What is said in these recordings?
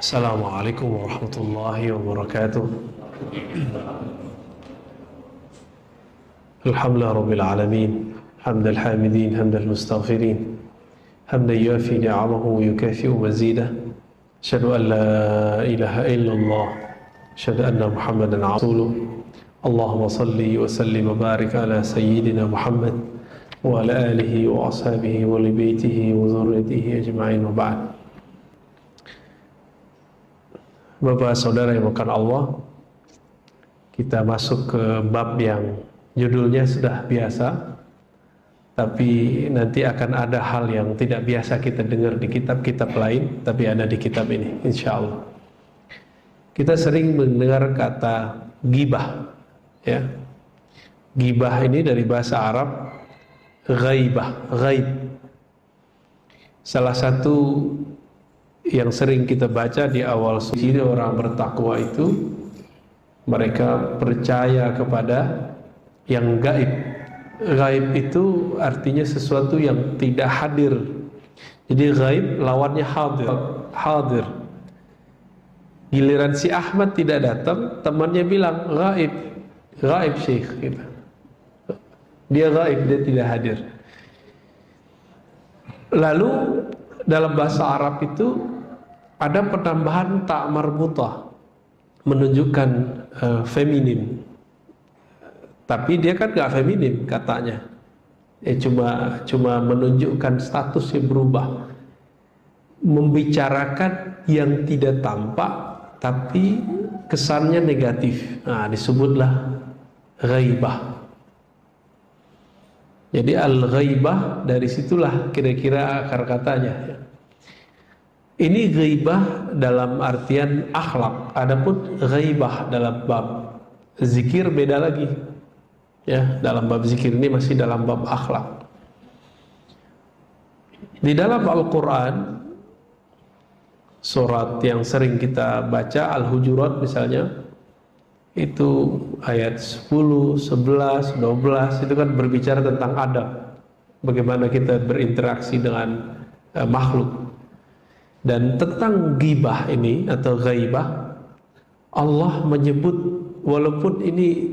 Assalamualaikum warahmatullahi wabarakatuh. Alhamdulillah rabbil alamin, hamdal hamidin, hamdal mustaghfirin, hamdan yuafi ni'amahu wa yukafi'u mazidah. Asyhadu an la ilaha illallah, asyhadu anna Muhammadan rasuluh. Allahumma salli wa sallim wa barik ala sayyidina Muhammad wa ala alihi wa ashabihi wa li baitihi wa dzurriyyatihi ajma'in wa ba'd. Bapak saudara yang bukan Allah, kita masuk ke bab yang judulnya sudah biasa, tapi nanti akan ada hal yang tidak biasa kita dengar di kitab-kitab lain, tapi ada di kitab ini, insya Allah. Kita sering mendengar kata ghibah, ya. Ghibah ini dari bahasa Arab ghaibah, ghaib. Salah satu yang sering kita baca di awal suci orang bertakwa itu, mereka percaya kepada yang gaib. Gaib itu artinya sesuatu yang tidak hadir. Jadi gaib lawannya hadir. Hadir. Giliran si Ahmad tidak datang, temannya bilang gaib, gaib syekh. Gitu. Dia gaib, dia tidak hadir. Lalu dalam bahasa Arab itu ada penambahan tak marbutah, menunjukkan feminim. Tapi dia kan gak feminim katanya. Cuma menunjukkan status yang berubah, membicarakan yang tidak tampak tapi kesannya negatif. Nah, disebutlah ghaibah. Jadi al-ghaibah dari situlah kira-kira akar katanya. Ini ghaibah dalam artian akhlak. Adapun ghaibah dalam bab zikir beda lagi. Ya, dalam bab zikir ini masih dalam bab akhlak. Di dalam Al-Quran, surat yang sering kita baca, Al-Hujurat misalnya, itu ayat 10, 11, 12 itu kan berbicara tentang adab, bagaimana kita berinteraksi dengan makhluk. Dan tentang ghibah ini atau ghaibah, Allah menyebut, walaupun ini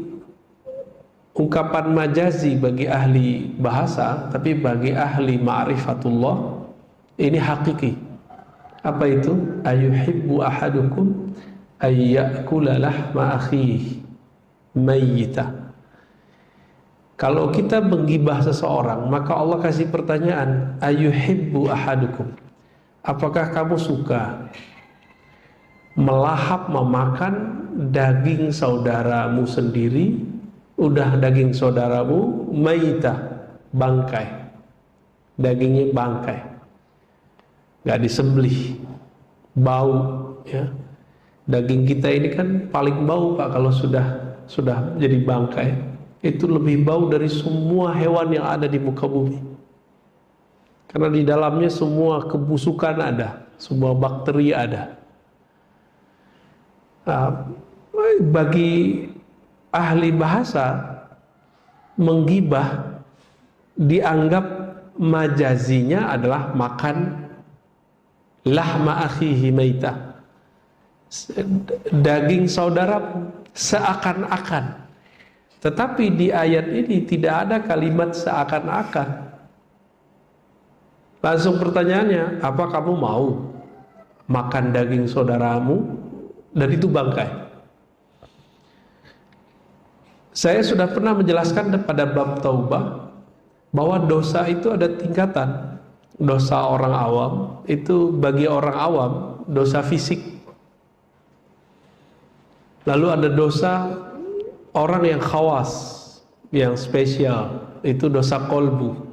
ungkapan majazi bagi ahli bahasa, tapi bagi ahli ma'rifatullah ini hakiki. Apa itu? Ayuhibbu ahadukum ayyakula lahma akhihi mayyita. Kalau kita menggibah seseorang, maka Allah kasih pertanyaan, ayuhibbu ahadukum, apakah kamu suka melahap, memakan daging saudaramu sendiri? Udah daging saudaramu mayyita, bangkai, dagingnya bangkai, gak disembelih, bau, ya. Daging kita ini kan paling bau Pak kalau sudah jadi bangkai. Itu lebih bau dari semua hewan yang ada di muka bumi. Karena di dalamnya semua kebusukan ada, semua bakteri ada. Bagi ahli bahasa, menggibah dianggap majazinya adalah makan lahma akhihi maitah, daging saudara seakan-akan. Tetapi di ayat ini tidak ada kalimat seakan-akan. Langsung pertanyaannya, apa kamu mau makan daging saudaramu dan itu bangkai? Saya sudah pernah menjelaskan pada bab taubah bahwa dosa itu ada tingkatan. Dosa orang awam itu, bagi orang awam, dosa fisik. Lalu ada dosa orang yang khawas, yang spesial, itu dosa kolbu.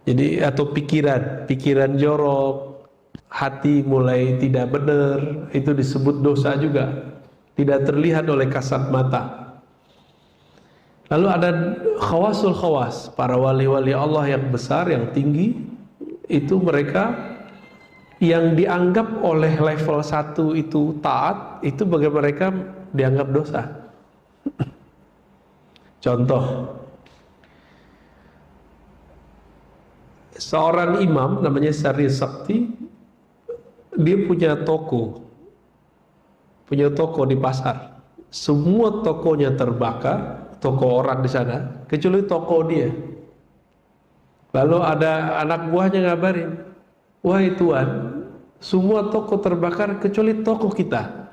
Jadi atau pikiran jorok, hati mulai tidak benar, itu disebut dosa juga. Tidak terlihat oleh kasat mata. Lalu ada khawasul khawas, para wali-wali Allah yang besar, yang tinggi, itu mereka yang dianggap oleh level 1 itu taat, itu bagi mereka dianggap dosa. Contoh, seorang imam namanya Syarif Sakti dia punya toko di pasar. Semua tokonya terbakar, toko orang di sana, kecuali toko dia. Lalu ada anak buahnya ngabarin, wahai Tuan, semua toko terbakar kecuali toko kita.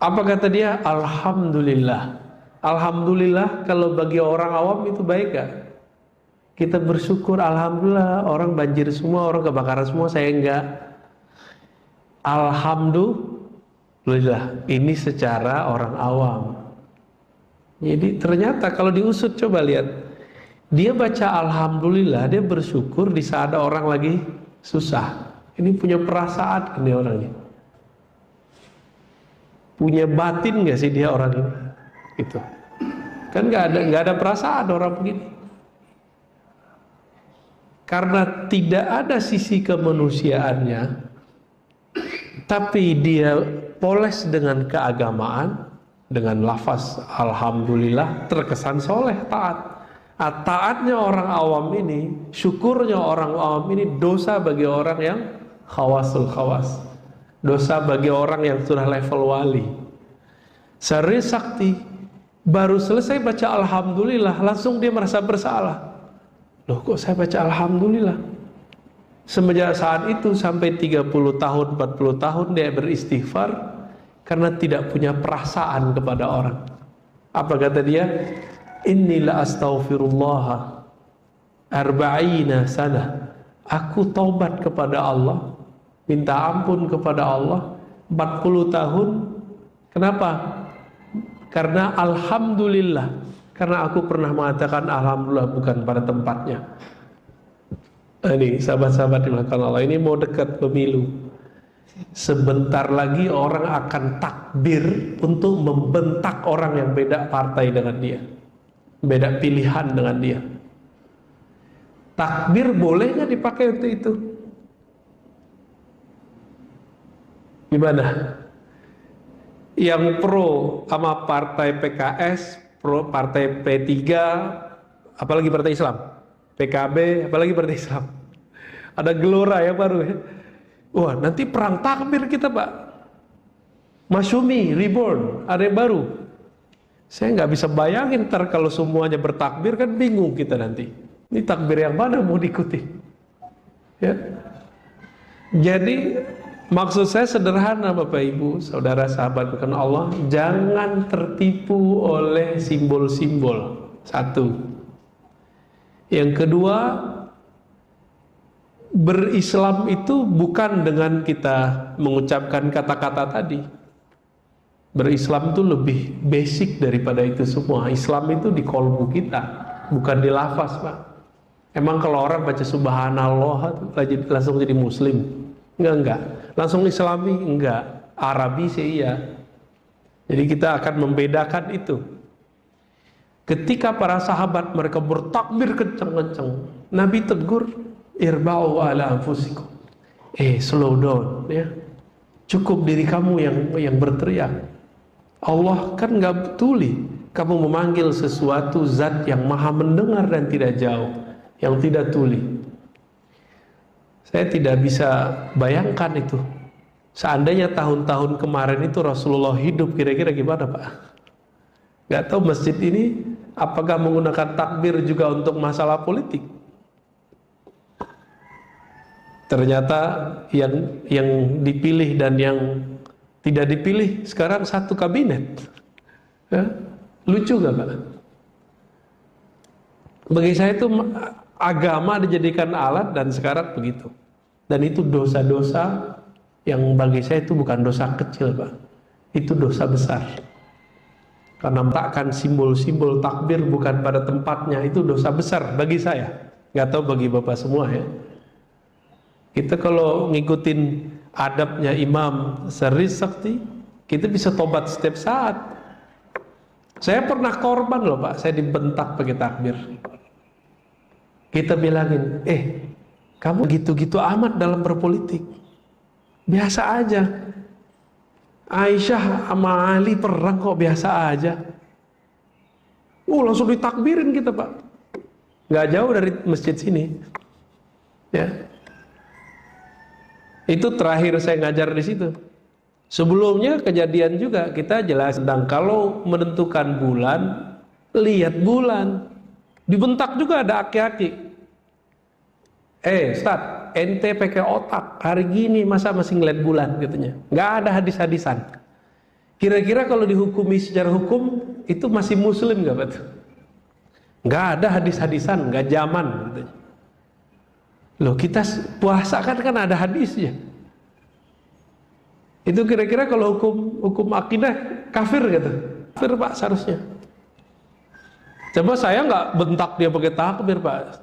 Apa kata dia? Alhamdulillah. Alhamdulillah kalau bagi orang awam itu baik gak? Kita bersyukur, alhamdulillah orang banjir semua, orang kebakaran semua, saya enggak. Alhamdulillah, ini secara orang awam. Jadi ternyata kalau diusut, coba lihat, dia baca alhamdulillah, dia bersyukur di saat ada orang lagi susah. Ini punya perasaan ini orangnya. Punya batin nggak sih dia orang ini? Itu kan nggak ada perasaan orang begini. Karena tidak ada sisi kemanusiaannya, tapi dia poles dengan keagamaan, dengan lafaz alhamdulillah, terkesan soleh, taat. Taatnya orang awam ini, syukurnya orang awam ini dosa bagi orang yang khawasul khawas, dosa bagi orang yang sudah level wali. Sari sakti baru selesai baca alhamdulillah, langsung dia merasa bersalah. Loh, kok saya baca alhamdulillah? Semenjak saat itu sampai 30 tahun, 40 tahun dia beristighfar karena tidak punya perasaan kepada orang. Apa kata dia? Innila astaghfirullah arba'ina sana. Aku taubat kepada Allah, minta ampun kepada Allah 40 tahun. Kenapa? Karena alhamdulillah, karena aku pernah mengatakan alhamdulillah bukan pada tempatnya. Ini sahabat-sahabat dimakan Allah, ini mau dekat pemilu. Sebentar lagi orang akan takbir untuk membentak orang yang beda partai dengan dia, beda pilihan dengan dia. Takbir boleh nggak dipakai untuk itu? Gimana? Yang pro sama partai PKS, pro partai P3, apalagi partai Islam, PKB, apalagi partai Islam. Ada gelora ya baru ya. Wah, nanti perang takbir kita, Pak. Masyumi, reborn, ada yang baru. Saya nggak bisa bayangin ntar kalau semuanya bertakbir, kan bingung kita nanti. Ini takbir yang mana mau diikuti? Ya. Jadi maksud saya sederhana, Bapak Ibu, saudara sahabat karena Allah, jangan tertipu oleh simbol-simbol. Satu. Yang kedua, berislam itu bukan dengan kita mengucapkan kata-kata tadi. Berislam itu lebih basic daripada itu semua. Islam itu di kolbu kita, bukan di lafaz, Pak. Emang kalau orang baca subhanallah langsung jadi muslim? Enggak. Langsung islami? Enggak. Arabi sih iya. Jadi kita akan membedakan itu. Ketika para sahabat mereka bertakbir kencang-kencang, Nabi tegur, irba'u ala anfusikum. Slow down ya. Cukup diri kamu yang berteriak. Allah kan nggak tuli kamu memanggil sesuatu zat yang maha mendengar dan tidak jauh, yang tidak tuli. Saya tidak bisa bayangkan itu. Seandainya tahun-tahun kemarin itu Rasulullah hidup, kira-kira gimana, Pak? Nggak tahu masjid ini apakah menggunakan takbir juga untuk masalah politik. Ternyata yang dipilih dan yang tidak dipilih sekarang satu kabinet. Ya? Lucu gak, Pak? Bagi saya itu agama dijadikan alat dan sekarang begitu. Dan itu dosa-dosa yang bagi saya itu bukan dosa kecil, Pak. Itu dosa besar. Karena meletakkan simbol-simbol takbir bukan pada tempatnya, itu dosa besar bagi saya. Gak tahu bagi Bapak semua ya. Kita kalau ngikutin adabnya Imam Sari Sakti, kita bisa tobat setiap saat. Saya pernah korban loh, Pak, saya dibentak pakai takbir. Kita bilangin, kamu gitu-gitu amat dalam berpolitik. Biasa aja. Aisyah sama Ali perang kok biasa aja. Langsung ditakbirin kita, Pak. Gak jauh dari masjid sini. Ya. Itu terakhir saya ngajar di situ. Sebelumnya kejadian juga kita jelas tentang kalau menentukan bulan, lihat bulan. Dibentak juga ada aki-aki. Ustaz, ente pakai otak, hari gini masa masih ngeliat bulan katanya. Nggak ada hadis-hadisan. Kira-kira kalau dihukumi secara hukum itu masih muslim nggak betul? Nggak ada hadis-hadisan, nggak zaman katanya. Loh, kita puasa kan ada hadisnya. Itu kira-kira kalau hukum akidah kafir gitu. Kafir Pak seharusnya. Coba saya nggak bentak dia pakai takbir Pak.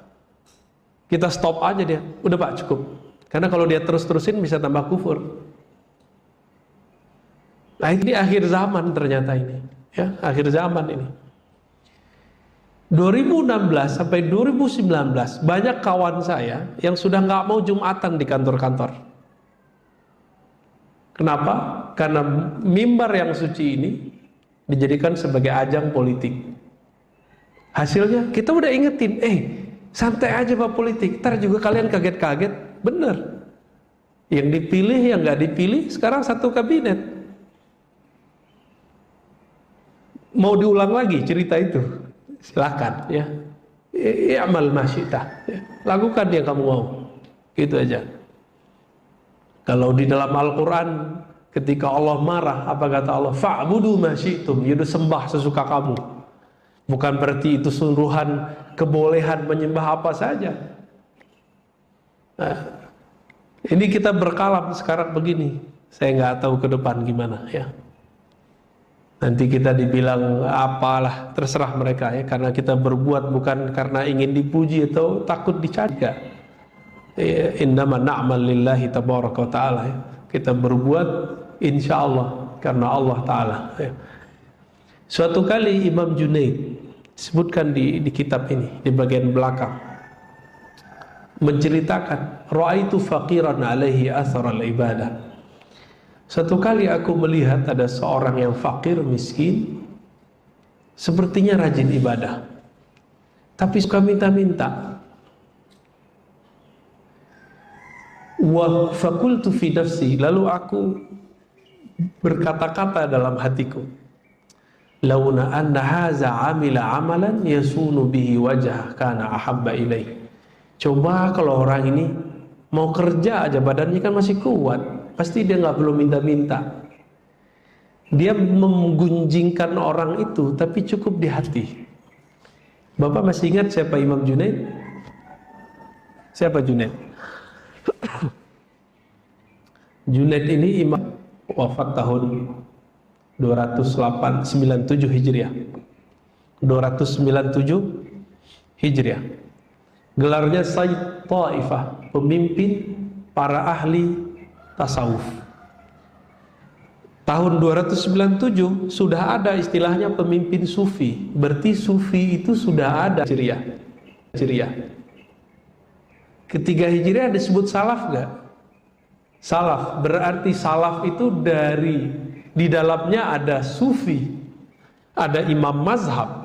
Kita stop aja dia. Udah Pak cukup. Karena kalau dia terus-terusin bisa tambah kufur. Nah ini akhir zaman ternyata ini. Ya, akhir zaman ini. 2016 sampai 2019 banyak kawan saya yang sudah nggak mau Jumatan di kantor-kantor. Kenapa? Karena mimbar yang suci ini dijadikan sebagai ajang politik. Hasilnya kita udah ingetin, santai aja Pak politik, ntar juga kalian kaget-kaget. Bener. Yang dipilih, yang nggak dipilih sekarang satu kabinet. Mau diulang lagi cerita itu? Silakan ya. I'mal ma syi'ta. Lakukan yang kamu mau. Gitu aja. Kalau di dalam Al-Qur'an ketika Allah marah, apa kata Allah? Fa'budu ma syi'tum. Yaitu sembah sesuka kamu. Bukan berarti itu suruhan kebolehan menyembah apa saja. Nah, ini kita berkalam sekarang begini. Saya nggak tahu ke depan gimana ya. Nanti kita dibilang apalah, terserah mereka ya, karena kita berbuat bukan karena ingin dipuji atau takut dicaci. Innama na'mal lillahi tabaraka wa ta'ala ya. Kita berbuat insya Allah karena Allah Ta'ala ya. Suatu kali Imam Junaid sebutkan di kitab ini di bagian belakang menceritakan ra'aitu faqiran alaihi athar al-ibadah. Satu kali aku melihat ada seorang yang fakir, miskin, sepertinya rajin ibadah, tapi suka minta-minta. Wa faqultu fi nafsi, lalu aku berkata-kata dalam hatiku, launa anna haza amila amalan yasunu bihi wajah kana ahabba ilaih. Coba kalau orang ini mau kerja aja, badannya kan masih kuat, pasti dia nggak perlu minta-minta. Dia menggunjingkan orang itu, tapi cukup di hati. Bapak masih ingat siapa Imam Junaid? Siapa Junaid? Junaid ini imam wafat tahun 297 Hijriah. 297 Hijriah. Gelarnya Sayyid Taifah, pemimpin para ahli tasawuf. Tahun 297 sudah ada istilahnya pemimpin sufi. Berarti sufi itu sudah ada Hijriah. Ketiga Hijriah disebut salaf gak? Salaf, berarti salaf itu di dalamnya ada sufi, ada imam mazhab.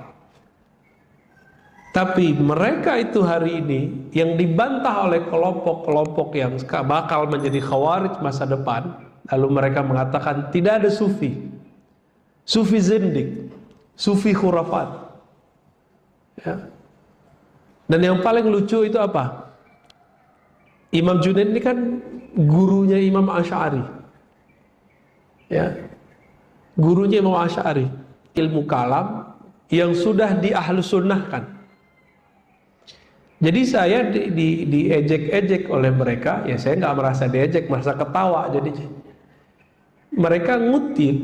Tapi mereka itu hari ini yang dibantah oleh kelompok-kelompok yang bakal menjadi khawarij masa depan. Lalu mereka mengatakan tidak ada sufi, sufi zindik, sufi khurafat ya. Dan yang paling lucu itu apa? Imam Junaid ini kan gurunya Imam Asy'ari ya. Gurunya Imam Asy'ari, ilmu kalam yang sudah diahlus sunnahkan. Jadi saya diejek-ejek oleh mereka, ya saya nggak merasa diejek, merasa ketawa. Jadi mereka ngutip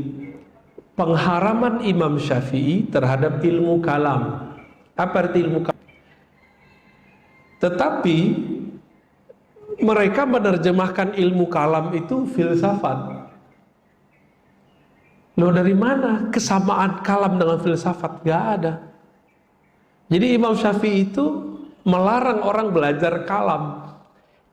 pengharaman Imam Syafi'i terhadap ilmu kalam. Apa arti ilmu kalam? Tetapi mereka menerjemahkan ilmu kalam itu filsafat. Loh, dari mana kesamaan kalam dengan filsafat? Gak ada. Jadi Imam Syafi'i itu melarang orang belajar kalam,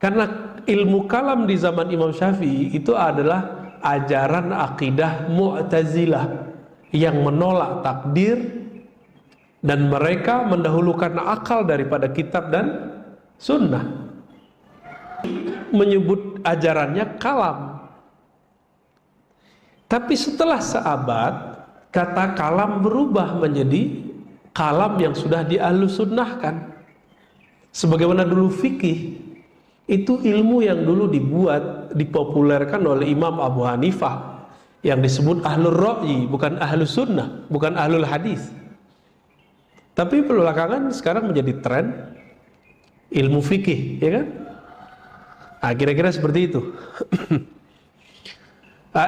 karena ilmu kalam di zaman Imam Syafi'i itu adalah ajaran akidah Mu'tazilah yang menolak takdir dan mereka mendahulukan akal daripada kitab dan sunnah. menyebut ajarannya kalam. Tapi setelah seabad, kata kalam berubah menjadi kalam yang sudah diahlussunnahkan. Sebagaimana dulu fikih, itu ilmu yang dulu dipopulerkan oleh Imam Abu Hanifah, yang disebut ahlul ra'yi, bukan ahlus sunnah, bukan ahlul hadis. Tapi belakangan sekarang menjadi tren ilmu fikih, ya kan? Nah, kira-kira seperti itu.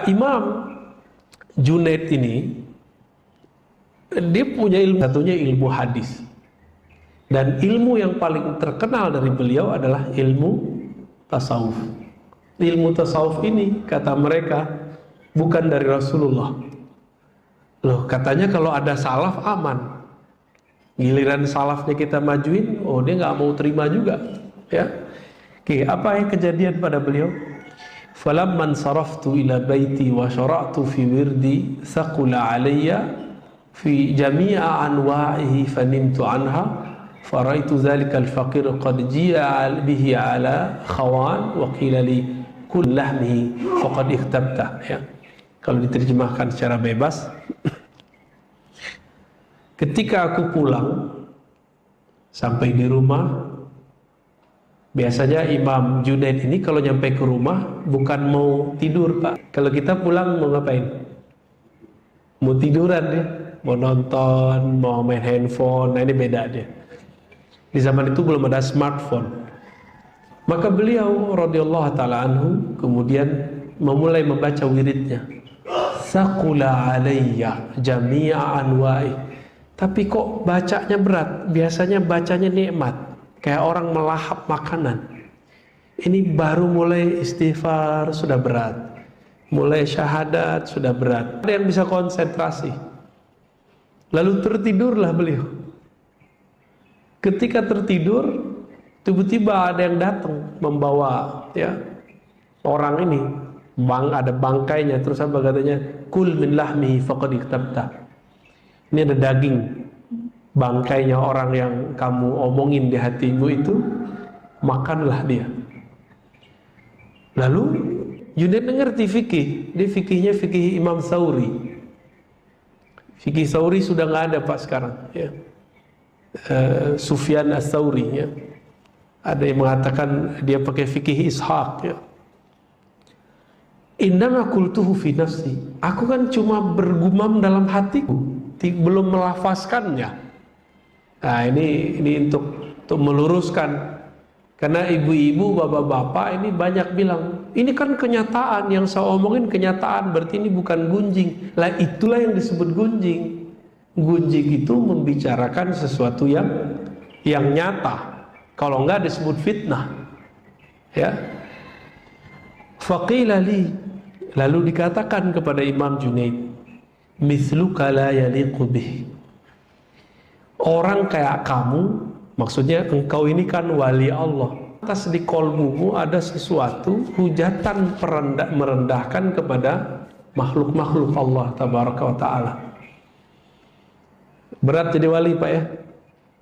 Imam Junaid ini, dia punya ilmu, satunya ilmu hadis. Dan ilmu yang paling terkenal dari beliau adalah ilmu tasawuf. Ilmu tasawuf ini, kata mereka, bukan dari Rasulullah. Loh, katanya kalau ada salaf aman. Giliran salafnya kita majuin, oh dia nggak mau terima juga, ya. Oke, apa yang kejadian pada beliau? Falamman saraftu ila baiti wa syara'tu fi wirdi thaqula alayya fi jami'a anwa'ihi fanimtu anha faraitu dhalika al-faqir qad ji'a bihi ala khawan wa qila li kull lahmihi faqad ikhtabta, ya. Kalau diterjemahkan secara bebas, ketika aku pulang sampai di rumah, biasanya Imam Junaid ini kalau nyampe ke rumah bukan mau tidur, Pak. Kalau kita pulang mau ngapain? Mau tiduran dia, mau nonton, mau main handphone. Nah, ini beda dia. Di zaman itu belum ada smartphone. Maka beliau radhiyallahu ta'ala anhu kemudian memulai membaca wiridnya. Saqula alayya jami'a anwa'i. Tapi kok bacanya berat? Biasanya bacanya nikmat, kayak orang melahap makanan. Ini baru mulai istighfar sudah berat, mulai syahadat sudah berat. Ada yang bisa konsentrasi. Lalu tertidurlah beliau. Ketika tertidur, tiba-tiba ada yang datang membawa, ya, orang ini, ada bangkainya. Terus apa katanya? Kul min lahmihi faqad ikhtabta. Ini ada daging bangkainya orang yang kamu omongin di hatimu itu, makanlah dia. Lalu Junaid ngerti fikih, dia fikihnya fikih Imam Tsauri. Fikih Tsauri sudah nggak ada, Pak, sekarang, ya. Sufyan Ats-Tsauri, ya. Ada yang mengatakan dia pakai fikih Ishaq, ya. Innama qultuhu fi nafsi. Aku kan cuma bergumam dalam hatiku, belum melafazkannya. Nah, ini untuk meluruskan, karena ibu-ibu, bapak-bapak ini banyak bilang, ini kan kenyataan, yang saya omongin kenyataan, berarti ini bukan gunjing. Lah, itulah yang disebut gunjing. Gunjing itu membicarakan sesuatu yang nyata. Kalau enggak disebut fitnah, ya. Faqila li, lalu dikatakan kepada Imam Junaid, mithluka la yaliqu bih. Orang kayak kamu, maksudnya engkau ini kan wali Allah, atas di kolbumu ada sesuatu hujatan merendahkan kepada makhluk-makhluk Allah tabaraka wa ta'ala. Berat jadi wali, Pak, ya.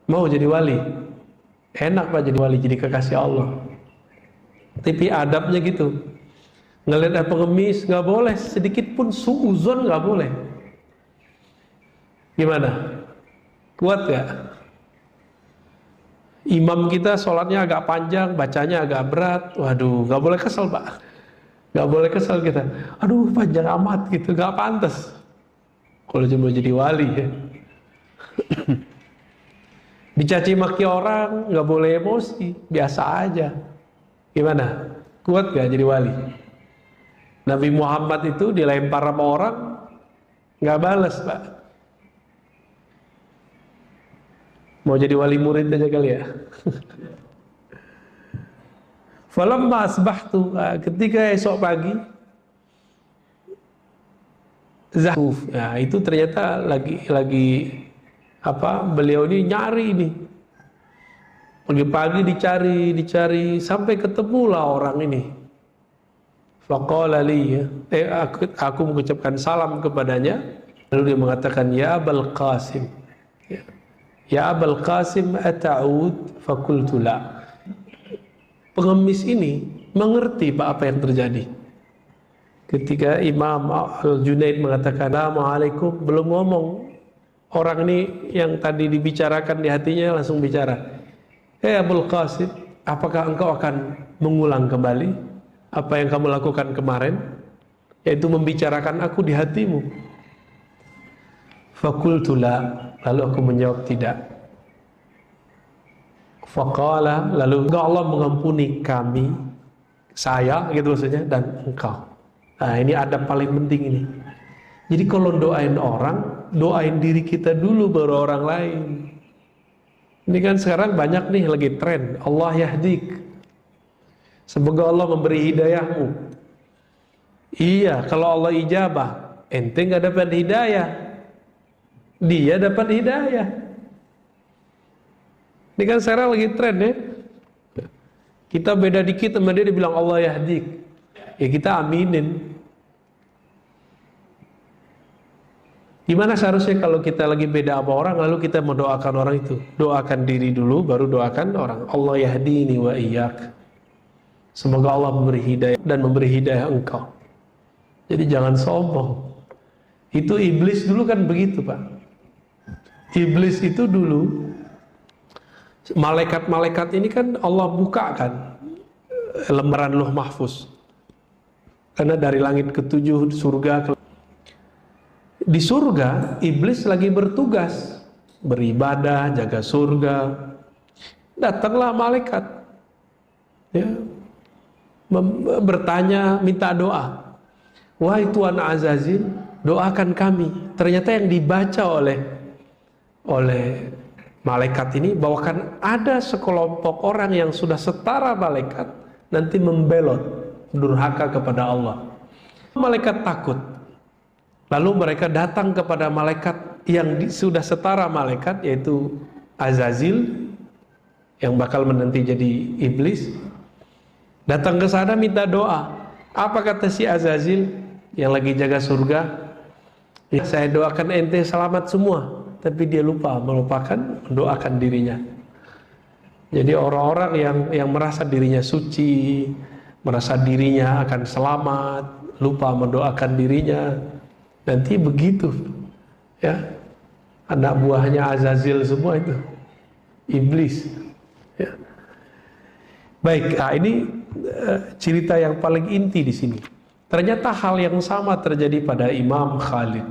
Mau jadi wali? Enak, Pak, jadi wali, jadi kekasih Allah. Tapi adabnya gitu, ngelihat ada pengemis nggak boleh, sedikit pun suuzon nggak boleh. Gimana? Kuat gak? Imam kita sholatnya agak panjang, bacanya agak berat. Waduh, nggak boleh kesel, Pak. Nggak boleh kesel kita. Aduh, panjang amat gitu, nggak pantas. Kalau cuma jadi wali, ya. Dicaci maki orang nggak boleh emosi, biasa aja. Gimana? Kuat gak jadi wali? Nabi Muhammad itu dilempar sama orang nggak balas, Pak. Mau jadi wali murid aja kali, ya. Falamma asbahtu, ketika esok pagi, Zahuf, nah itu ternyata lagi beliau ini nyari ini. Pagi-pagi dicari sampai ketemulah orang ini. Faqala li, aku mengucapkan salam kepadanya, lalu dia mengatakan, ya Abul Qasim, ya Abul Qasim ata'ud? Fakultu la. Pengemis ini mengerti Pak apa yang terjadi. Ketika Imam Al-Junaid mengatakan Assalamualaikum, belum ngomong, orang ini yang tadi dibicarakan di hatinya langsung bicara, Abul Qasim, apakah engkau akan mengulang kembali apa yang kamu lakukan kemarin, yaitu membicarakan aku di hatimu? Fakultu la, lalu aku menjawab tidak. Faqala, lalu Allah mengampuni kami, saya gitu maksudnya, dan engkau. Nah ini adab paling penting ini. Jadi kalau doain orang, doain diri kita dulu baru orang lain. Ini kan sekarang banyak nih lagi tren, Allah yahdik, semoga Allah memberi hidayahmu. Iya, kalau Allah ijabah, ente gak dapat hidayah, dia dapat hidayah. Ini kan sekarang lagi tren ya. Kita beda dikit sama dia bilang Allah yahdik, ya kita aminin. Gimana seharusnya kalau kita lagi beda sama orang lalu kita mendoakan orang itu? Doakan diri dulu baru doakan orang. Allah yahdini wa iyyak. Semoga Allah memberi hidayah dan memberi hidayah engkau. Jadi jangan sombong. Itu iblis dulu kan begitu Pak. Iblis itu dulu, malaikat-malaikat ini kan Allah bukakan lembaran Lauh Mahfuz. Karena dari langit ke-7 surga di surga, iblis lagi bertugas, beribadah, jaga surga. Datanglah malaikat, ya, bertanya, minta doa. Wahai Tuan Azazil, doakan kami. Ternyata yang dibaca oleh malaikat ini, bahkan ada sekelompok orang yang sudah setara malaikat, nanti membelot, durhaka kepada Allah. Malaikat takut. Lalu mereka datang kepada malaikat yang sudah setara malaikat, yaitu Azazil, yang bakal menanti jadi iblis. Datang ke sana minta doa. Apa kata si Azazil yang lagi jaga surga? Ya, saya doakan ente selamat semua, tapi dia lupa melupakan mendoakan dirinya. Jadi orang-orang yang merasa dirinya suci, merasa dirinya akan selamat, lupa mendoakan dirinya, nanti begitu, ya, anak buahnya Azazil semua itu, iblis. Ya. Baik, nah ini cerita yang paling inti di sini. Ternyata hal yang sama terjadi pada Imam Khalid.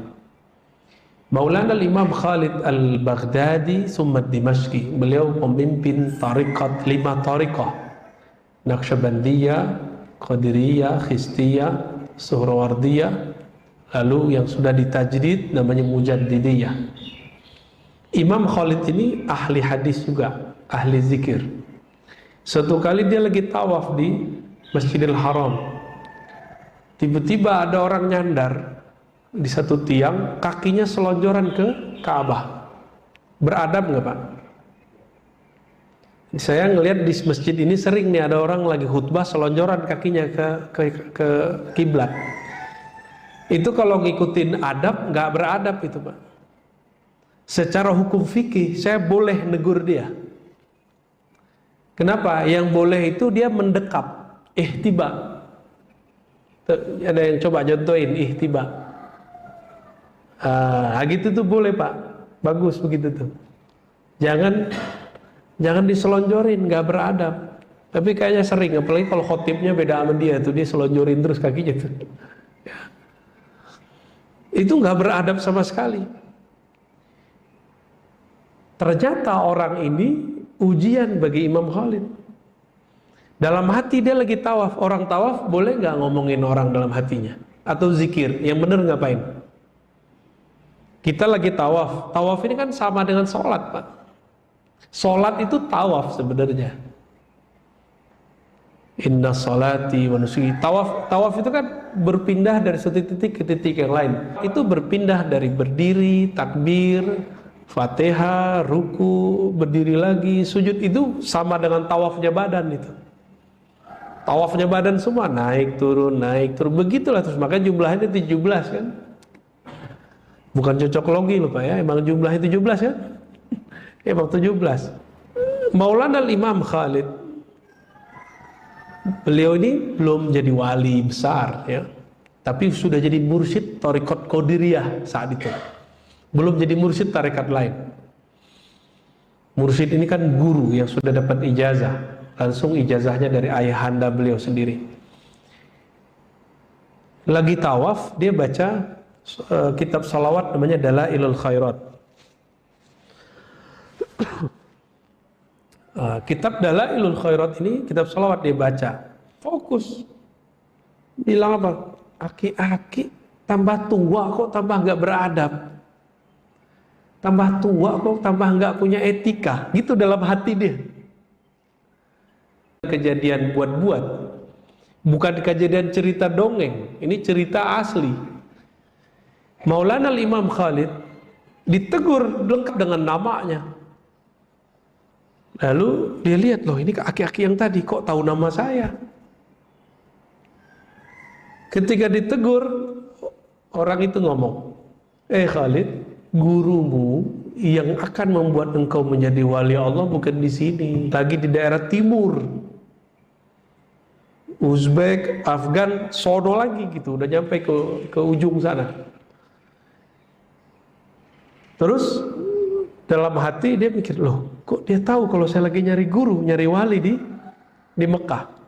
Maulana Imam Khalid Al-Baghdadi Summat Dimashqi. Beliau pemimpin tariqat 5 tariqah, Naqsyabandiyah, Qadiriyah, Khistiyah, Suhrawardiyah. Lalu yang sudah ditajdid namanya Mujaddidiyah. Imam Khalid ini ahli hadis juga, ahli zikir. Suatu kali dia lagi tawaf di Masjidil Haram. Tiba-tiba ada orang nyandar di satu tiang, kakinya selonjoran ke Ka'bah. Beradab nggak Pak? Saya ngelihat di masjid ini sering nih ada orang lagi khutbah selonjoran kakinya ke kiblat. Itu kalau ngikutin adab, nggak beradab itu Pak. Secara hukum fikih, saya boleh negur dia. Kenapa? Yang boleh itu dia mendekap, ihtiba. Ada yang coba contohin ihtiba. Gitu tuh boleh Pak. Bagus begitu tuh. Jangan diselonjorin, nggak beradab. Tapi kayaknya sering, apalagi kalau khotibnya beda sama dia tuh, dia selonjorin terus kakinya tuh. Itu nggak beradab sama sekali. Ternyata orang ini ujian bagi Imam Khalid. Dalam hati dia lagi tawaf. Orang tawaf boleh nggak ngomongin orang dalam hatinya? Atau zikir? Yang bener ngapain? Kita lagi tawaf. Tawaf ini kan sama dengan sholat Pak. Sholat itu tawaf sebenarnya. Inna sholati wa nusuki. Tawaf itu kan berpindah dari satu titik ke titik yang lain. Itu berpindah dari berdiri, takbir, Fatihah, ruku, berdiri lagi, sujud. Itu sama dengan tawafnya badan itu. Tawafnya badan semua naik turun. Begitulah terus, makanya jumlahnya 17 kan. Bukan cocok logi loh Pak ya, emang jumlahnya 17 kan? Emang 17. Maulana Imam Khalid Beliau ini belum jadi wali besar ya, tapi sudah jadi mursyid Thariqat Qadiriyah saat itu. Belum jadi mursyid tarekat lain. Mursyid ini kan guru yang sudah dapat ijazah, langsung ijazahnya dari ayahanda beliau sendiri. Lagi tawaf, dia baca kitab salawat namanya Dalailul Khairat. Kitab Dalailul Khairat ini, kitab salawat dia baca, fokus. Bilang apa? Aki-aki tambah tua kok tambah nggak beradab. Tambah tua kok tambah nggak punya etika. Gitu dalam hati dia. Kejadian buat-buat. Bukan kejadian cerita dongeng. Ini cerita asli. Maulana Imam Khalid ditegur lengkap dengan namanya. Lalu dia lihat, loh ini aki-aki yang tadi kok tahu nama saya. Ketika ditegur, orang itu ngomong, Khalid, gurumu yang akan membuat engkau menjadi wali Allah bukan di sini, lagi di daerah timur, Uzbek, Afgan, sono lagi gitu, udah nyampe ke ujung sana. Terus dalam hati dia mikir, loh kok dia tahu kalau saya lagi nyari guru, nyari wali di Mekah.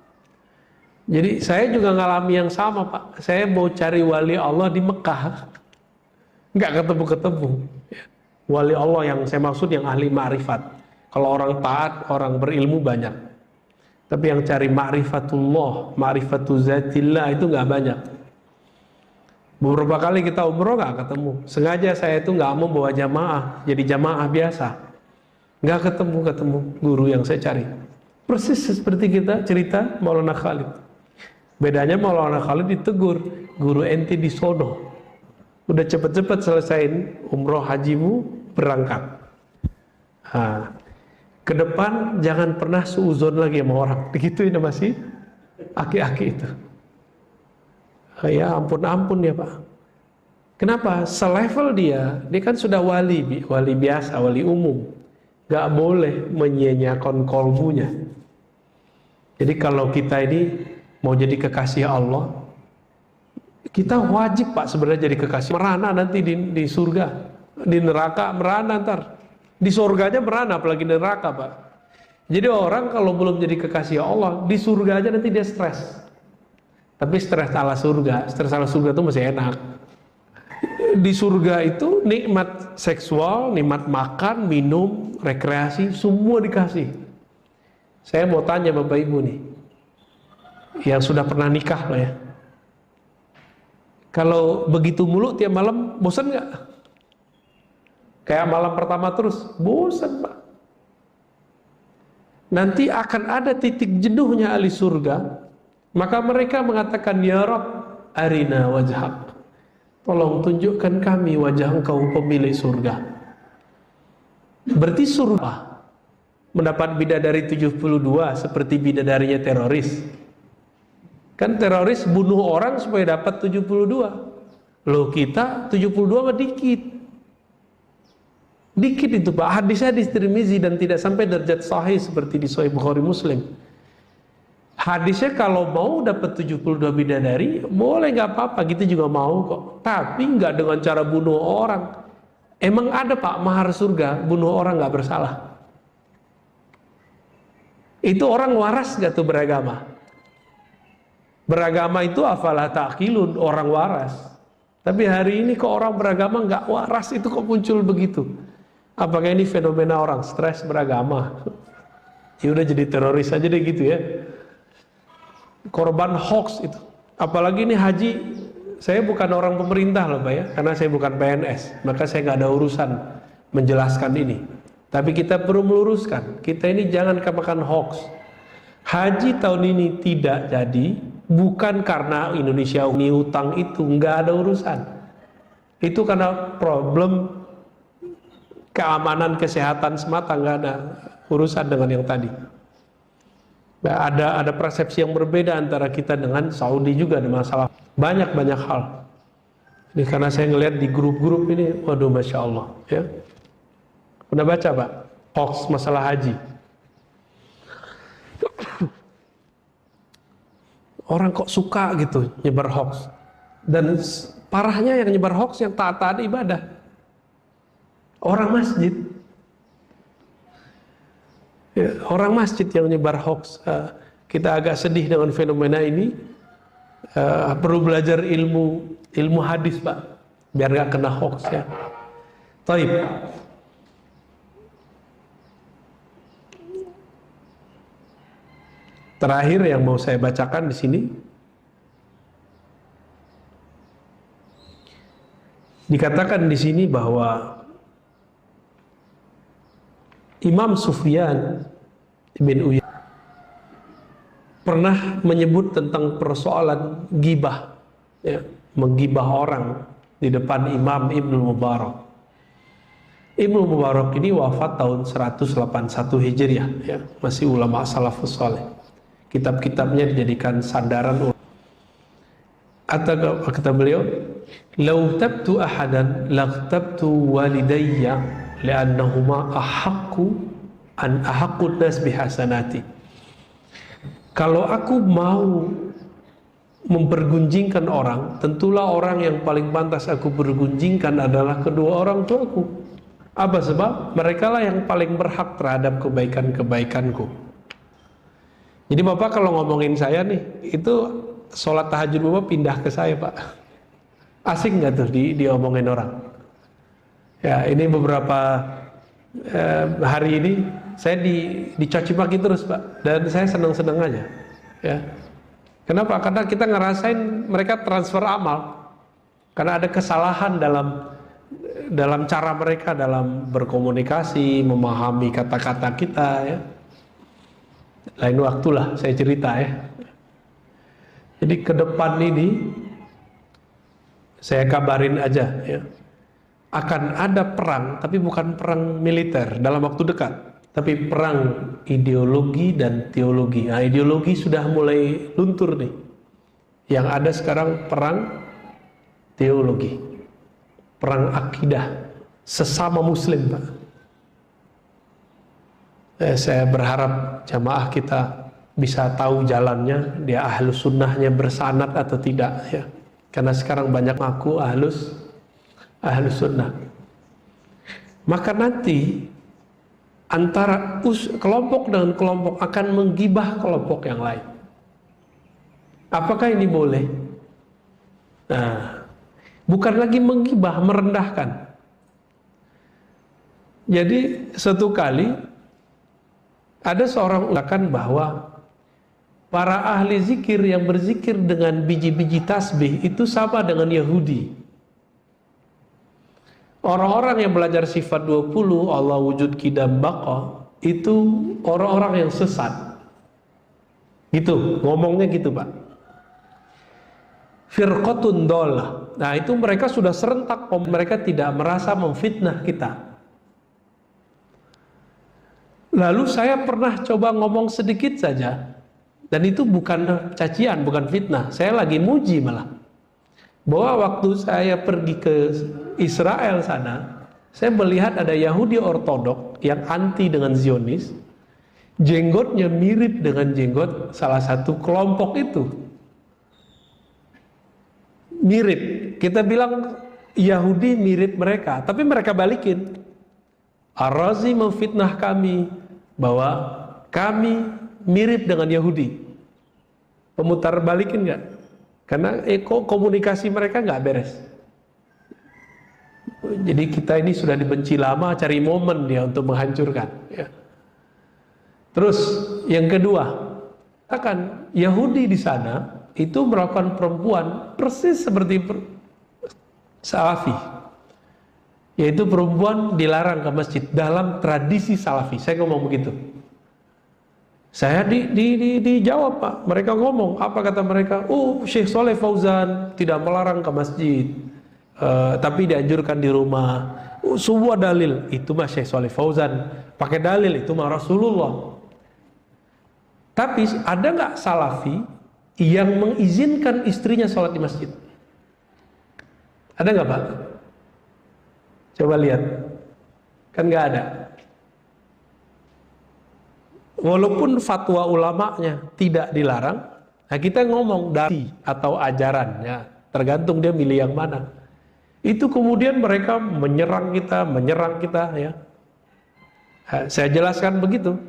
Jadi saya juga ngalami yang sama, Pak. Saya mau cari wali Allah di Mekah, nggak ketemu-ketemu. Wali Allah yang saya maksud yang ahli ma'rifat. Kalau orang taat, orang berilmu banyak. Tapi yang cari ma'rifatullah, ma'rifatul zatillah itu nggak banyak. Beberapa kali kita umroh nggak ketemu. Sengaja saya itu nggak mau bawa jamaah, jadi jamaah biasa. Nggak ketemu guru yang saya cari. Persis seperti kita cerita Maulana Khalid. Bedanya Maulana Khalid ditegur, guru ente di sono. Udah cepet-cepet selesaiin umroh hajimu, berangkat. Ke depan jangan pernah suuzon lagi sama orang. Begituin masih aki-aki itu. Ya ampun ya Pak. Kenapa? Selevel dia kan sudah wali biasa, wali umum. Gak boleh menyia-nyiakan kolbunya. Jadi kalau kita ini mau jadi kekasih Allah, kita wajib Pak sebenarnya jadi kekasih. Merana nanti di surga, di neraka merana ntar. Di surganya merana, apalagi di neraka Pak. Jadi orang kalau belum jadi kekasih Allah, di surga aja nanti dia stres. Tapi stres ala surga itu masih enak. Di surga itu nikmat seksual, nikmat makan, minum, rekreasi, semua dikasih. Saya mau tanya Bapak Ibu nih, yang sudah pernah nikah loh ya. Kalau begitu mulu tiap malam, bosan nggak? Kayak malam pertama terus, bosan Pak. Nanti akan ada titik jenuhnya ahli surga. Maka mereka mengatakan, Ya Rabb, arina wajhak. Tolong tunjukkan kami wajah engkau pemilik surga. Berarti surga mendapat bidadari 72 seperti bidadarinya teroris. Kan teroris bunuh orang supaya dapat 72. Loh kita 72 mah dikit. Dikit itu Pak. Hadisnya di Tirmizi dan tidak sampai derajat sahih seperti di Sahih Bukhari Muslim. Hadisnya kalau mau dapat 72 bidadari, boleh nggak apa-apa, kita juga mau kok. Tapi nggak dengan cara bunuh orang. Emang ada Pak mahar surga, bunuh orang nggak bersalah. Itu orang waras nggak tuh beragama? Beragama itu afalah ta'qilun, orang waras. Tapi hari ini kok orang beragama nggak waras, itu kok muncul begitu? Apakah ini fenomena orang stres beragama? Ya udah jadi teroris aja deh gitu ya. Korban hoax itu. Apalagi ini haji, saya bukan orang pemerintah loh Pak ya, karena saya bukan PNS, maka saya nggak ada urusan menjelaskan ini. Tapi kita perlu meluruskan, kita ini jangan kemakan hoax. Haji tahun ini tidak jadi, bukan karena Indonesia ini utang itu, nggak ada urusan. Itu karena problem keamanan kesehatan semata, nggak ada urusan dengan yang tadi. Ada persepsi yang berbeda antara kita dengan Saudi juga ada masalah banyak hal. Ini karena saya ngelihat di grup-grup ini, waduh masya Allah ya. Pernah baca Pak hoax masalah haji? Orang kok suka gitu nyebar hoax. Dan parahnya yang nyebar hoax yang taat-taat ibadah. Orang masjid. Ya, orang masjid yang nyebar hoax. Kita agak sedih dengan fenomena ini. Perlu belajar ilmu hadis, Pak, biar gak kena hoax ya. Taib. Terakhir yang mau saya bacakan di sini, dikatakan di sini bahwa Imam Sufyan bin Uyainah pernah menyebut tentang persoalan gibah, ya, menggibah orang di depan Imam Ibnu Mubarak. Ibnu Mubarak ini wafat tahun 181 Hijriah, ya, masih ulama salafus saleh. Kitab-kitabnya dijadikan sandaran. Atau kata beliau, "Lau tabtu ahadan laqtabtu walidayya li'annahuma ahaqqu nas bihasanati." Kalau aku mau mempergunjingkan orang, tentulah orang yang paling pantas aku bergunjingkan adalah kedua orang tuaku. Apa sebab? Mereka lah yang paling berhak terhadap kebaikan-kebaikanku. Jadi Bapak kalau ngomongin saya nih, itu sholat tahajud Bapak pindah ke saya, Pak. Asik nggak tuh diomongin orang? Ya, ini beberapa hari ini saya dicaci maki terus, Pak, dan saya senang-senang aja. Ya. Kenapa? Karena kita ngerasain mereka transfer amal, karena ada kesalahan dalam cara mereka dalam berkomunikasi, memahami kata-kata kita. Ya. Lain waktulah saya cerita ya. Jadi ke depan ini saya kabarin aja ya. Akan ada perang, tapi bukan perang militer dalam waktu dekat, tapi perang ideologi dan teologi. Nah, ideologi sudah mulai luntur nih. Yang ada sekarang perang teologi, perang akidah sesama muslim, Pak. Saya berharap jamaah kita bisa tahu jalannya, dia ahlus sunnahnya bersanad atau tidak ya. Karena sekarang banyak ngaku ahlus sunnah. Maka nanti antara kelompok dengan kelompok akan menggibah kelompok yang lain. Apakah ini boleh? Nah, bukan lagi menggibah, merendahkan. Jadi suatu kali ada seorang mengatakan bahwa para ahli zikir yang berzikir dengan biji-biji tasbih itu sama dengan Yahudi. Orang-orang yang belajar sifat 20, Allah wujud qidam baqa, itu orang-orang yang sesat. Gitu, ngomongnya gitu, Pak. Firqatun dolah. Nah, itu mereka sudah serentak, mereka tidak merasa memfitnah kita. Lalu saya pernah coba ngomong sedikit saja, dan itu bukan cacian, bukan fitnah. Saya lagi muji malah. Bahwa waktu saya pergi ke Israel sana, saya melihat ada Yahudi ortodok yang anti dengan Zionis, jenggotnya mirip dengan jenggot salah satu kelompok itu. Mirip. Kita bilang Yahudi mirip mereka, tapi mereka balikin. Ar-Razi memfitnah kami bahwa kami mirip dengan Yahudi. Pemutar balikin nggak? Karena komunikasi mereka nggak beres. Jadi kita ini sudah dibenci lama, cari momen dia untuk menghancurkan. Ya. Terus yang kedua, katakan Yahudi di sana itu melakukan perempuan persis seperti Salafi. Yaitu perempuan dilarang ke masjid dalam tradisi Salafi. Saya ngomong begitu. Saya dijawab, Pak. Mereka ngomong, apa kata mereka? Oh, Syekh Soleh Fauzan tidak melarang ke masjid, tapi dianjurkan di rumah. Oh, sebuah dalil, itu mah Syekh Soleh Fauzan. Pakai dalil, itu mah Rasulullah. Tapi ada nggak Salafi yang mengizinkan istrinya sholat di masjid? Ada nggak, Pak? Coba lihat, kan nggak ada. Walaupun fatwa ulamanya tidak dilarang, Nah, kita ngomong dari atau ajaran, ya, tergantung dia milih yang mana. Itu kemudian mereka menyerang kita, ya. Nah, saya jelaskan begitu.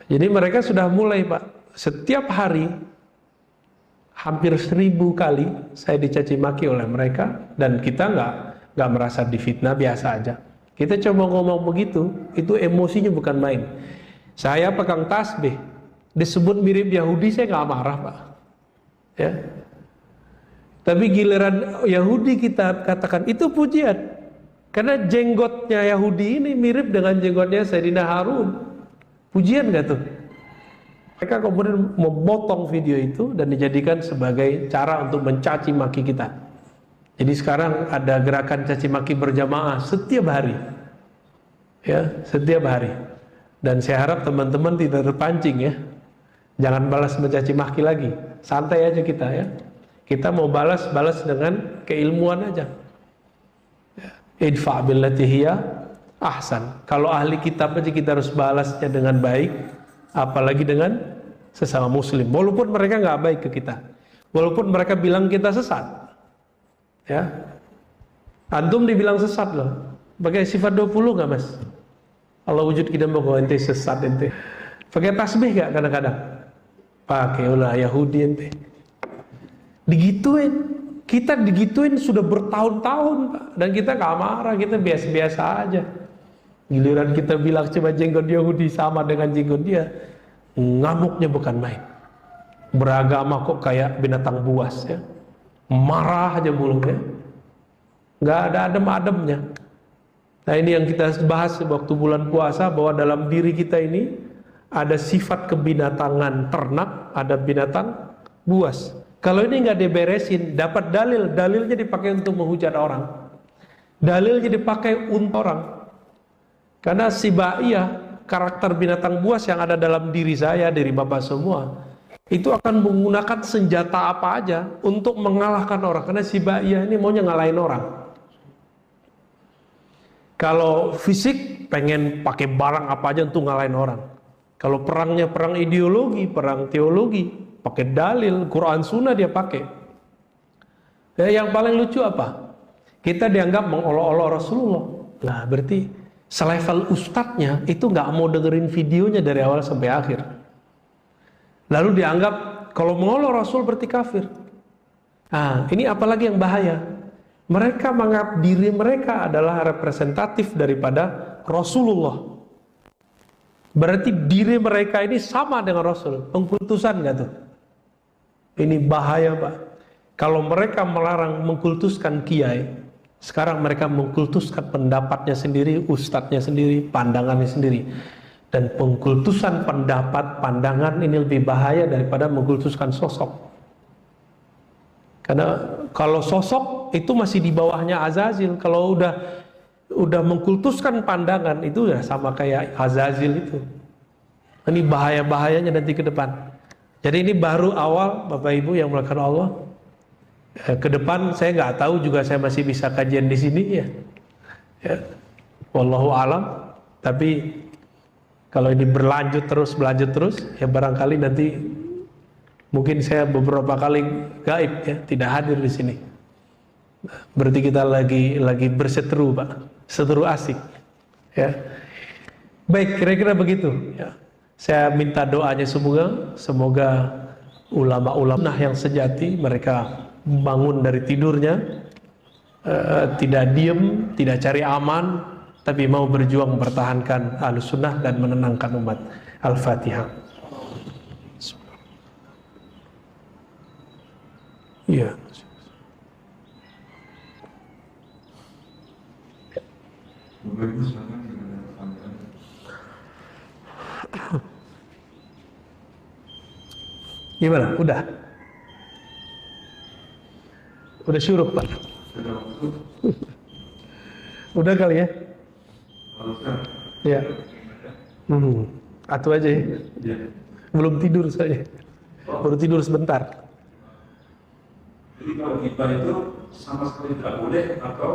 Jadi mereka sudah mulai, Pak, setiap hari hampir 1000 kali saya dicaci maki oleh mereka, dan kita nggak merasa difitnah, biasa aja. Kita coba ngomong begitu, itu emosinya bukan main. Saya pegang tasbih, disebut mirip Yahudi, saya nggak marah, Pak. Ya. Tapi giliran Yahudi kita katakan itu pujian, karena jenggotnya Yahudi ini mirip dengan jenggotnya Sayyidina Harun. Pujian nggak tuh? Mereka kemudian memotong video itu dan dijadikan sebagai cara untuk mencaci maki kita. Jadi sekarang ada gerakan caci maki berjamaah setiap hari, ya, setiap hari. Dan saya harap teman-teman tidak terpancing, ya. Jangan balas mencaci maki lagi, santai aja kita, ya. Kita mau balas dengan keilmuan aja. Idfa billati hiya ahsan. Kalau ahli kitab aja kita harus balasnya dengan baik, apalagi dengan sesama muslim. Walaupun mereka nggak baik ke kita, walaupun mereka bilang kita sesat, ya. Antum dibilang sesat loh. Pakai sifat 20 nggak, Mas? Allah wujud kita mau ente sesat ente. Pakai tasbih nggak kadang-kadang? Pakai ulah Yahudi ente. Digituin, kita digituin sudah bertahun-tahun, Pak. Dan kita nggak marah, kita biasa-biasa aja. Giliran kita bilang coba jenggot Yahudi sama dengan jenggot dia, ngamuknya bukan main. Beragama kok kayak binatang buas, ya. Marah aja mulutnya, nggak ada adem-ademnya. Nah, ini yang kita bahas waktu bulan puasa, bahwa dalam diri kita ini ada sifat kebinatangan ternak, ada binatang buas. Kalau ini nggak diberesin, dapat dalilnya dipakai untuk menghujat orang, dalilnya dipakai untuk orang. Karena sibaiyah, karakter binatang buas yang ada dalam diri saya, diri Bapak semua, itu akan menggunakan senjata apa aja untuk mengalahkan orang. Karena sibaiyah ini maunya ngalahin orang. Kalau fisik, pengen pakai barang apa aja untuk ngalahin orang. Kalau perangnya perang ideologi, perang teologi, pakai dalil, Quran Sunnah dia pakai. Ya, yang paling lucu apa? Kita dianggap mengolok-olok Rasulullah. Nah, berarti selevel ustadznya itu nggak mau dengerin videonya dari awal sampai akhir. Lalu dianggap kalau mengolok Rasul berarti kafir. Nah, ini apalagi yang bahaya. Mereka menganggap diri mereka adalah representatif daripada Rasulullah. Berarti diri mereka ini sama dengan Rasul. Pengkultusan nggak tuh? Ini bahaya, Pak. Kalau mereka melarang mengkultuskan kiai, sekarang mereka mengkultuskan pendapatnya sendiri, ustadznya sendiri, pandangannya sendiri. Dan pengkultusan pendapat, pandangan ini lebih bahaya daripada mengkultuskan sosok. Karena kalau sosok itu masih di bawahnya Azazil. Kalau udah mengkultuskan pandangan, itu ya sama kayak Azazil itu. Ini bahaya-bahayanya nanti ke depan. Jadi ini baru awal, Bapak Ibu yang melakukan Allah. Ke depan saya nggak tahu juga, saya masih bisa kajian di sini, ya. Wallahu alam. Tapi kalau ini berlanjut terus, ya barangkali nanti mungkin saya beberapa kali gaib, ya, tidak hadir di sini. Berarti kita lagi berseteru, Pak, seteru asik, ya. Baik, kira-kira begitu, ya. Saya minta doanya semoga ulama-ulama yang sejati, mereka bangun dari tidurnya, tidak diem, tidak cari aman, tapi mau berjuang mempertahankan Ahlussunnah dan menenangkan umat. Al-Fatihah. Iya. Gimana? Udah syuruk, Pak? Udah kali ya? Ya. Atu aja ya? Belum tidur saya. Baru tidur sebentar. Jadi kalau kita itu sama sekali tidak boleh atau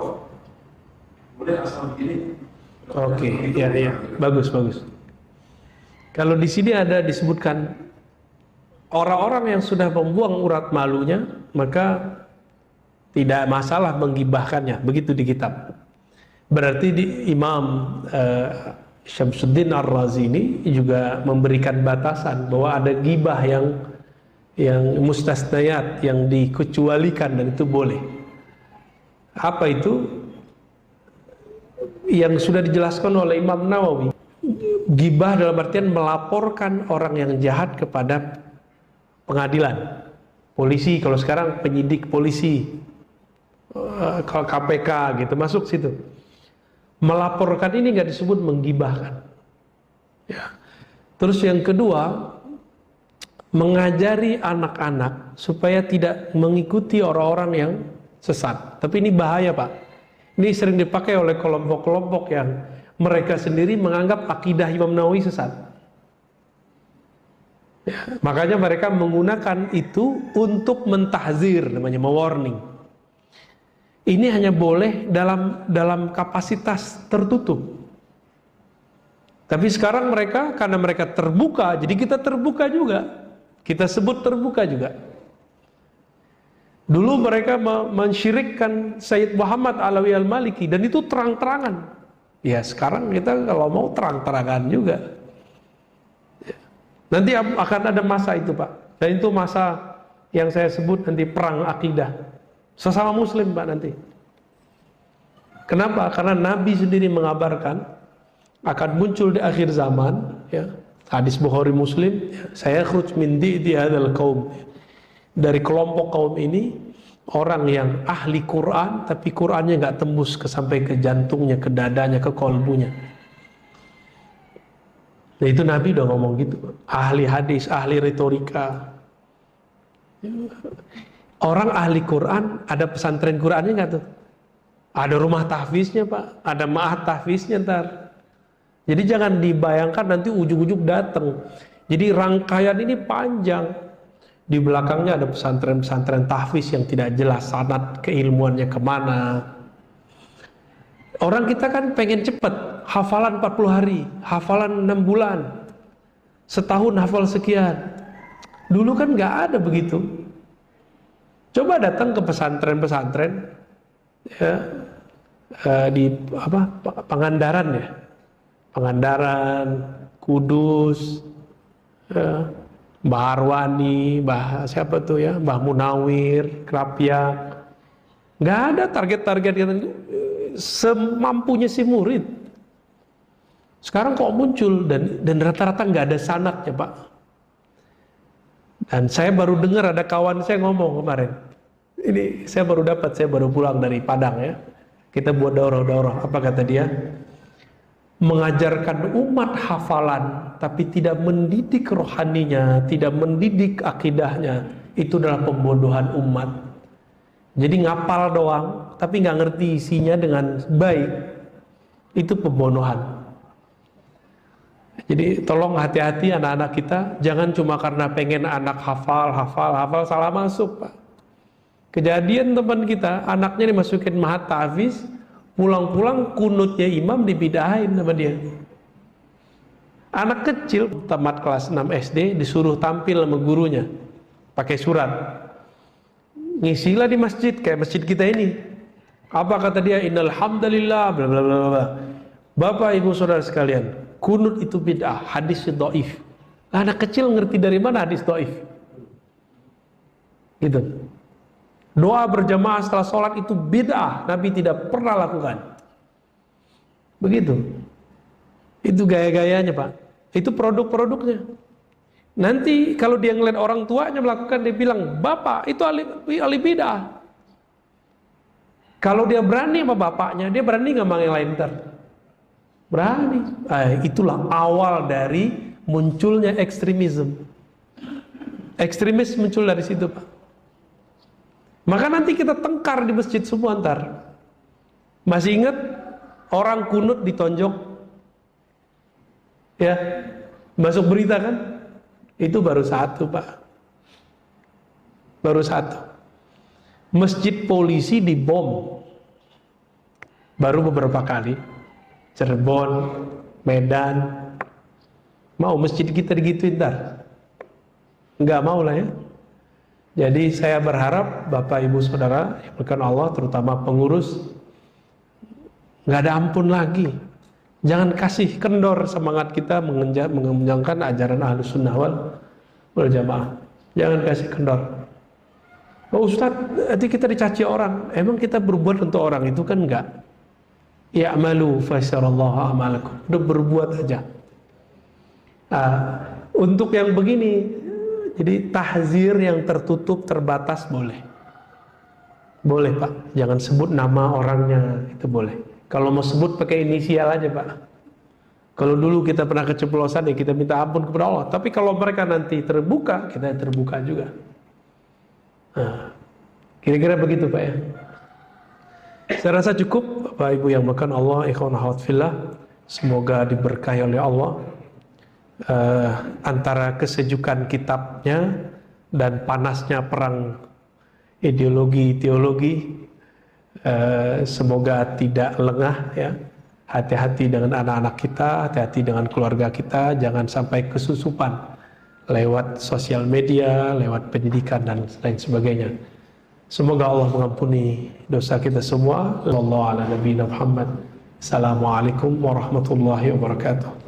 boleh asal begini? Oke, ya, bagus. Kalau di sini ada disebutkan orang-orang yang sudah membuang urat malunya, maka tidak masalah menggibahkannya. Begitu di kitab. Berarti Imam Syamsuddin Ar-Razi ini juga memberikan batasan bahwa ada gibah yang mustasnayat, yang dikecualikan, dan itu boleh. Apa itu? Yang sudah dijelaskan oleh Imam Nawawi. Gibah dalam artian melaporkan orang yang jahat kepada pengadilan, polisi. Kalau sekarang penyidik polisi, kalau KPK gitu, masuk situ. Melaporkan ini nggak disebut menggibahkan. Ya. Terus yang kedua, mengajari anak-anak supaya tidak mengikuti orang-orang yang sesat. Tapi ini bahaya, Pak. Ini sering dipakai oleh kelompok-kelompok yang mereka sendiri menganggap akidah Imam Nawawi sesat. Ya, makanya mereka menggunakan itu untuk mentahzir, namanya mewarning. Ini hanya boleh dalam kapasitas tertutup. Tapi sekarang mereka, karena mereka terbuka, jadi kita terbuka juga. Kita sebut terbuka juga. Dulu mereka mensyirikkan Sayyid Muhammad Alawi Al-Maliki, dan itu terang-terangan. Ya sekarang kita kalau mau terang-terangan juga. Ya. Nanti akan ada masa itu, Pak. Dan itu masa yang saya sebut nanti perang akidah. Sesama muslim, Pak, nanti. Kenapa? Karena Nabi sendiri mengabarkan akan muncul di akhir zaman, ya. Hadis Bukhari Muslim, ya, saya khruj min di'di hadzal qaum. Dari kelompok kaum ini orang yang ahli Quran, tapi Qurannya nggak tembus sampai ke jantungnya, ke dadanya, ke kolbunya. Nah itu Nabi udah ngomong gitu. Ahli hadis, ahli retorika. Orang ahli Quran, ada pesantren Qurannya nggak tuh? Ada rumah tahfiznya, Pak. Ada ma'had tahfiznya ntar. Jadi jangan dibayangkan nanti ujung-ujung datang. Jadi rangkaian ini panjang. Di belakangnya ada pesantren-pesantren tahfiz yang tidak jelas sanad keilmuannya kemana. Orang kita kan pengen cepat, hafalan 40 hari, hafalan 6 bulan, setahun hafal sekian. Dulu kan nggak ada begitu. Coba datang ke pesantren-pesantren, ya, di Pangandaran, ya, Pangandaran, Kudus, ya. Mbah Arwani, siapa tuh ya, Mbah Munawir, Krapyak. Nggak ada target-target gitu, semampunya si murid. Sekarang kok muncul dan rata-rata nggak ada sanadnya, Pak. Dan saya baru dengar ada kawan saya ngomong kemarin. Ini saya baru pulang dari Padang, ya. Kita buat daurah-daurah. Apa kata dia? Mengajarkan umat hafalan tapi tidak mendidik rohaninya, tidak mendidik akidahnya, itu adalah pembodohan umat. Jadi ngapal doang tapi nggak ngerti isinya dengan baik, itu pembodohan. Jadi tolong hati-hati anak-anak kita, jangan cuma karena pengen anak hafal salah masuk, Pak. Kejadian teman kita, anaknya dimasukin ma'had tahfiz, pulang-pulang kunutnya imam dibidahin sama dia. Anak kecil tamat kelas 6 SD disuruh tampil sama gurunya pakai surat. Ngisilah di masjid kayak masjid kita ini. Apa kata dia? Innal hamdalillah bla bla bla bla. Bapak Ibu Saudara sekalian, kunut itu bid'ah, hadis dhaif. Anak kecil ngerti dari mana hadis dhaif? Gitu. Doa berjamaah setelah sholat itu bid'ah, Nabi tidak pernah lakukan. Begitu. Itu gaya-gayanya, Pak. Itu produk-produknya. Nanti kalau dia ngeliat orang tuanya melakukan, dia bilang, Bapak itu ahli bid'ah. Kalau dia berani sama bapaknya, dia berani nggak sama yang lain ntar? Berani. Itulah awal dari munculnya ekstremisme. Ekstremis muncul dari situ, Pak. Maka nanti kita tengkar di masjid semua ntar. Masih ingat orang kunut ditonjok? Ya, masuk berita kan? Itu baru satu, Pak. Baru satu. Masjid polisi dibom. Baru beberapa kali. Cirebon, Medan. Mau masjid kita digituin ntar? Enggak mau lah ya. Jadi saya berharap Bapak Ibu Saudara yang berkenan Allah, terutama pengurus, nggak ada ampun lagi. Jangan kasih kendor semangat kita mengenyangkan ajaran Ahlus Sunnah wal Jamaah. Jangan kasih kendor. Oh Ustaz, nanti kita dicaci orang. Emang kita berbuat untuk orang itu kan enggak. Ya'malu fasyarallahu a'malakum. Udah berbuat aja. Untuk yang begini, jadi tahzir yang tertutup, terbatas boleh. Boleh Pak, jangan sebut nama orangnya, itu boleh. Kalau mau sebut pakai inisial aja Pak. Kalau dulu kita pernah keceplosan ya kita minta ampun kepada Allah. Tapi kalau mereka nanti terbuka, kita terbuka juga. Kira-kira begitu Pak ya. Saya rasa cukup Bapak Ibu yang berkenan Allah, ikhwan akhwat fillah. Semoga diberkahi oleh Allah. Antara kesejukan kitabnya dan panasnya perang ideologi teologi, semoga tidak lengah ya. Hati-hati dengan anak-anak kita, hati-hati dengan keluarga kita, jangan sampai kesusupan lewat sosial media, lewat pendidikan dan lain sebagainya. Semoga Allah mengampuni dosa kita semua. Sallallahu ala nabiyina Muhammad. Assalamualaikum warahmatullahi wabarakatuh.